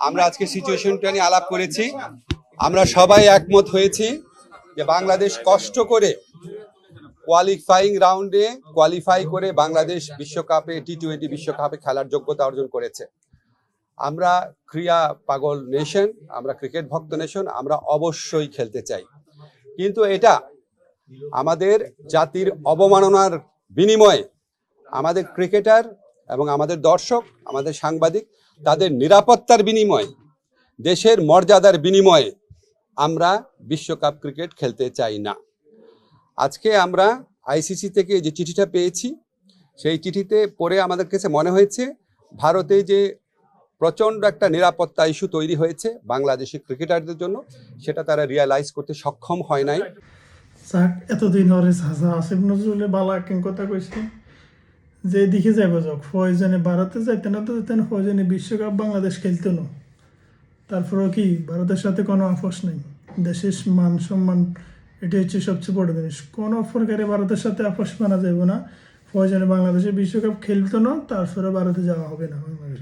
আমরা আজকে সিচুয়েশনটা নিয়ে আলাপ করেছি। আমরা সবাই একমত হয়েছি যে বাংলাদেশ কষ্ট করে কোয়ালিফাইং রাউন্ডে কোয়ালিফাই করে বাংলাদেশ বিশ্বকাপে টি-20 বিশ্বকাপে খেলার যোগ্যতা অর্জন করেছে। আমরা ক্রীড়া পাগল নেশন, আমরা ক্রিকেট ভক্ত নেশন, আমরা অবশ্যই খেলতে চাই, কিন্তু এটা আমাদের জাতির অবমাননার বিনিময়ে আমাদের ক্রিকেটার এবং আমাদের দর্শক, আমাদের সাংবাদিক, তাদের নিরাপত্তার বিনিময়ে, দেশের মর্যাদার বিনিময়ে আমরা বিশ্বকাপ ক্রিকেট খেলতে চাই না। আজকে আমরা আইসিসি থেকে যে চিঠিটা পেয়েছি, সেই চিঠিতে পড়ে আমাদের কাছে মনে হয়েছে ভারতে যে প্রচণ্ড একটা নিরাপত্তা ইস্যু তৈরি হয়েছে বাংলাদেশি ক্রিকেটারদের জন্য, সেটা তারা রিয়ালাইজ করতে সক্ষম হয় নাই। এতদিন ধরে আসিফ নজরুলের বালা একদিন কথা কইছে যে দিকে যাবো যাক প্রয়োজনে ভারতে যাইতে না, তো যেতেন প্রয়োজনে বিশ্বকাপ বাংলাদেশ খেলতো না। তারপরেও কি ভারতের সাথে কোনো আপোষ নেই, দেশের মান সম্মান এটি হচ্ছে সবচেয়ে বড় জিনিস। কোনো প্রকারে ভারতের সাথে আপোষ মানা যাবে না। প্রয়োজনে বাংলাদেশে বিশ্বকাপ খেলতো না, তারপরে ভারতে যাওয়া হবে না বাংলাদেশে।